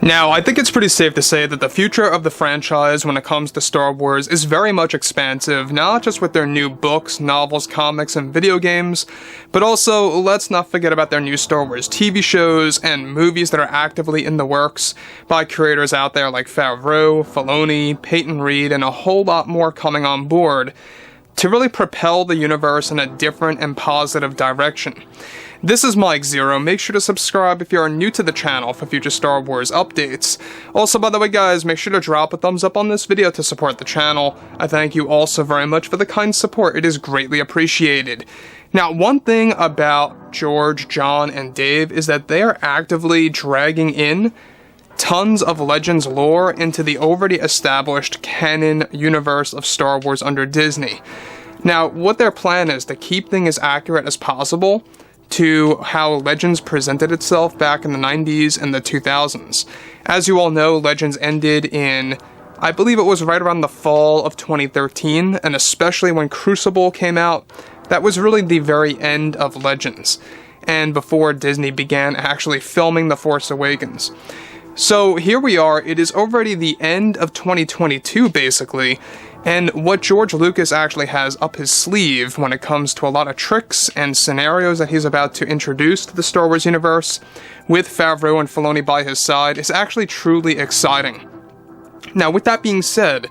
Now, I think it's pretty safe to say that the future of the franchise when it comes to Star Wars is very much expansive, not just with their new books, novels, comics, and video games, but also, let's not forget about their new Star Wars TV shows and movies that are actively in the works by creators out there like Favreau, Filoni, Peyton Reed, and a whole lot more coming on board to really propel the universe in a different and positive direction. This is Mike Zero. Make sure to subscribe if you are new to the channel for future Star Wars updates. Also, by the way guys, make sure to drop a thumbs up on this video to support the channel. I thank you also very much for the kind support. It is greatly appreciated. Now, one thing about George, John, and Dave is that they are actively dragging in tons of Legends lore into the already established canon universe of Star Wars under Disney. Now, what their plan is to keep things as accurate as possible to how Legends presented itself back in the 90s and the 2000s. As you all know, Legends ended in, I believe it was right around the fall of 2013, and especially when Crucible came out, that was really the very end of Legends, and before Disney began actually filming The Force Awakens. So here we are, it is already the end of 2022 basically, and what George Lucas actually has up his sleeve when it comes to a lot of tricks and scenarios that he's about to introduce to the Star Wars universe, with Favreau and Filoni by his side, is actually truly exciting. Now, with that being said,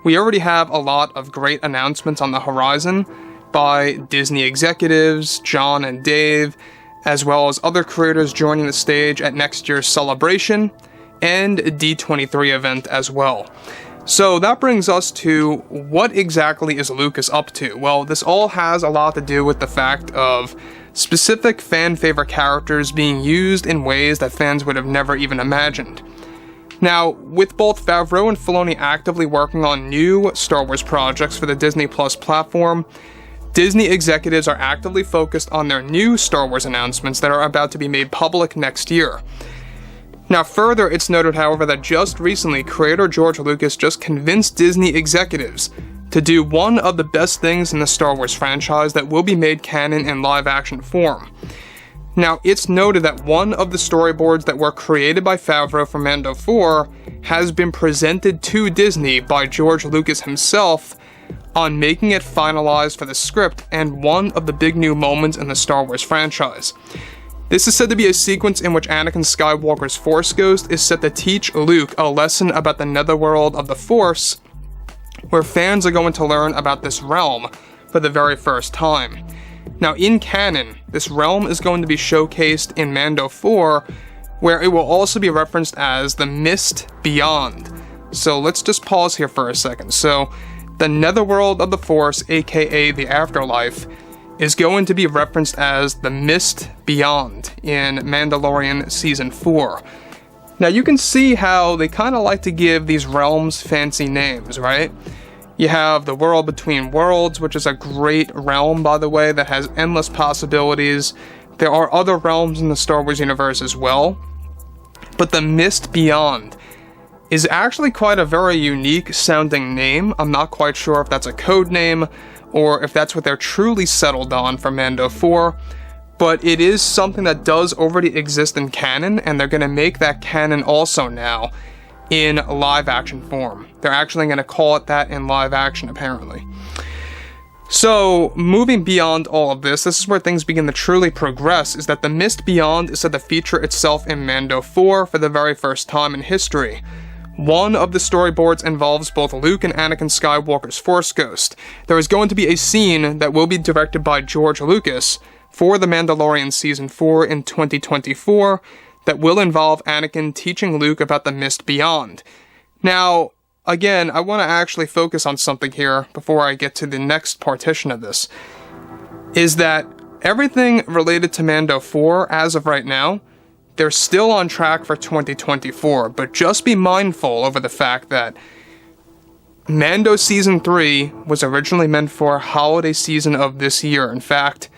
we already have a lot of great announcements on the horizon by Disney executives, John and Dave, as well as other creators joining the stage at next year's Celebration and D23 event as well. So that brings us to what exactly is Lucas up to? Well, this all has a lot to do with the fact of specific fan favorite characters being used in ways that fans would have never even imagined. Now, with both Favreau and Filoni actively working on new Star Wars projects for the Disney Plus platform, Disney executives are actively focused on their new Star Wars announcements that are about to be made public next year. Now further, it's noted however that just recently, creator George Lucas just convinced Disney executives to do one of the best things in the Star Wars franchise that will be made canon in live action form. Now, it's noted that one of the storyboards that were created by Favreau for Mando 4 has been presented to Disney by George Lucas himself on making it finalized for the script and one of the big new moments in the Star Wars franchise. This is said to be a sequence in which Anakin Skywalker's Force Ghost is set to teach Luke a lesson about the netherworld of the Force, where fans are going to learn about this realm for the very first time. Now in canon, this realm is going to be showcased in Mando 4, where it will also be referenced as the Mist Beyond. So let's just pause here for a second. So the netherworld of the Force, aka the Afterlife, is going to be referenced as the Mist Beyond in Mandalorian Season 4. Now you can see how they kind of like to give these realms fancy names, right? You have the World Between Worlds, which is a great realm, by the way, that has endless possibilities. There are other realms in the Star Wars universe as well, but the Mist Beyond is actually quite a very unique sounding name. I'm not quite sure if that's a code name, or if that's what they're truly settled on for Mando 4, but it is something that does already exist in canon, and they're going to make that canon also now in live action form. They're actually going to call it that in live action, apparently. So, moving beyond all of this is where things begin to truly progress, is that the Mist Beyond is said to feature itself in Mando 4 for the very first time in history. One of the storyboards involves both Luke and Anakin Skywalker's Force Ghost. There is going to be a scene that will be directed by George Lucas for The Mandalorian Season 4 in 2024 that will involve Anakin teaching Luke about the Mist Beyond. Now, again, I want to actually focus on something here before I get to the next partition of this, is that everything related to Mando 4 as of right now, they're still on track for 2024, but just be mindful over the fact that Mando Season 3 was originally meant for holiday season of this year. In fact,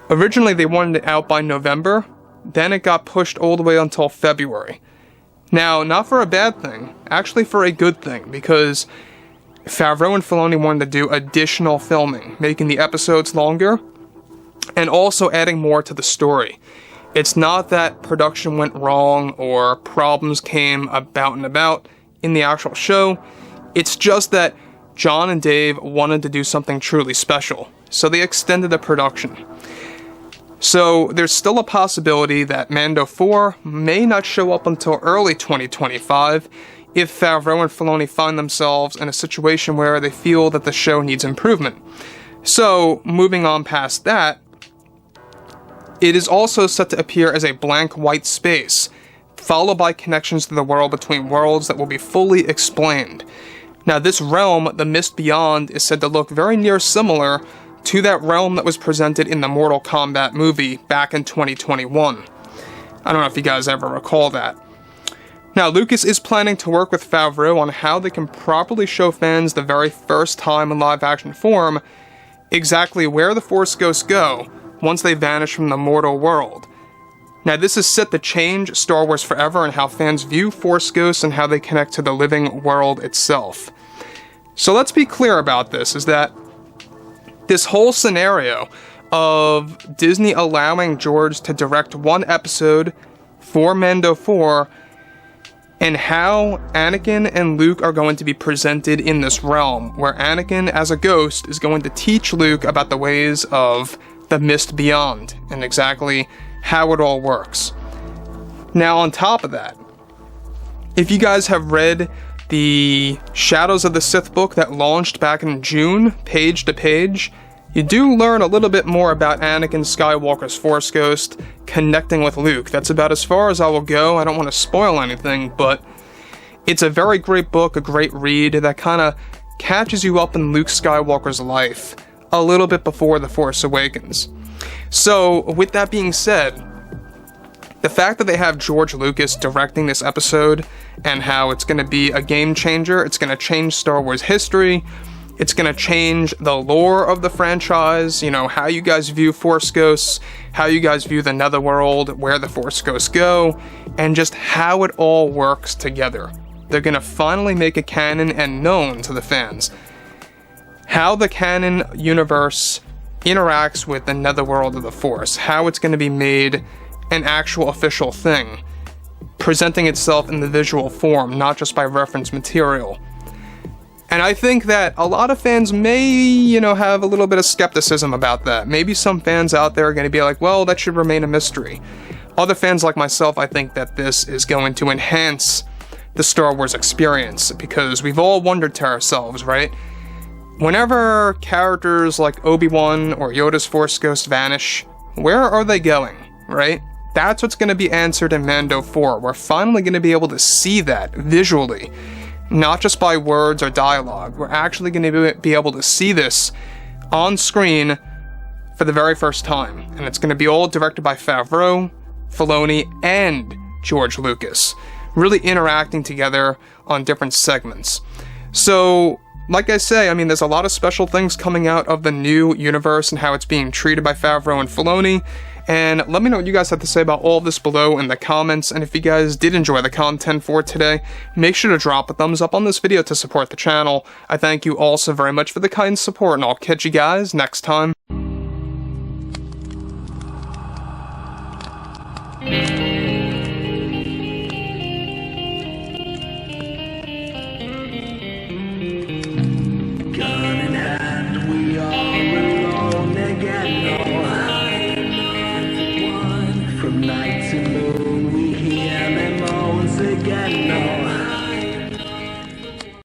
originally they wanted it out by November, then it got pushed all the way until February. Now, not for a bad thing, actually for a good thing, because Favreau and Filoni wanted to do additional filming, making the episodes longer, and also adding more to the story. It's not that production went wrong or problems came about and about in the actual show. It's just that Jon and Dave wanted to do something truly special, so they extended the production. So there's still a possibility that Mando 4 may not show up until early 2025 if Favreau and Filoni find themselves in a situation where they feel that the show needs improvement. So, moving on past that, it is also set to appear as a blank white space, followed by connections to the world between worlds that will be fully explained. Now, this realm, the Mist Beyond, is said to look very near similar to that realm that was presented in the Mortal Kombat movie back in 2021. I don't know if you guys ever recall that. Now, Lucas is planning to work with Favreau on how they can properly show fans the very first time in live-action form exactly where the Force Ghosts go once they vanish from the mortal world. Now, this is set to change Star Wars forever and how fans view Force Ghosts and how they connect to the living world itself. So let's be clear about this, is that this whole scenario of Disney allowing George to direct one episode for Mando 4 and how Anakin and Luke are going to be presented in this realm, where Anakin, as a ghost, is going to teach Luke about the ways of the Mist Beyond, and exactly how it all works. Now, on top of that, if you guys have read the Shadows of the Sith book that launched back in June, page to page, you do learn a little bit more about Anakin Skywalker's Force Ghost connecting with Luke. That's about as far as I will go. I don't want to spoil anything, but it's a very great book, a great read that kind of catches you up in Luke Skywalker's life a little bit before The Force Awakens. So, with that being said, the fact that they have George Lucas directing this episode and how it's going to be a game changer, it's going to change Star Wars history, it's going to change the lore of the franchise, you know, how you guys view Force Ghosts, how you guys view the Netherworld, where the Force Ghosts go, and just how it all works together. They're going to finally make it canon and known to the fans. How the canon universe interacts with the Netherworld of the Force, how it's going to be made an actual official thing, presenting itself in the visual form, not just by reference material. And I think that a lot of fans may, have a little bit of skepticism about that. Maybe some fans out there are going to be like, well, that should remain a mystery. Other fans like myself, I think that this is going to enhance the Star Wars experience, because we've all wondered to ourselves, right? Whenever characters like Obi-Wan or Yoda's Force Ghost vanish, where are they going, right? That's what's going to be answered in Mando 4. We're finally going to be able to see that visually, not just by words or dialogue. We're actually going to be able to see this on screen for the very first time, and it's going to be all directed by Favreau, Filoni, and George Lucas, really interacting together on different segments. So, like I say, there's a lot of special things coming out of the new universe and how it's being treated by Favreau and Filoni. And let me know what you guys have to say about all of this below in the comments. And if you guys did enjoy the content for today, make sure to drop a thumbs up on this video to support the channel. I thank you all so very much for the kind support, and I'll catch you guys next time.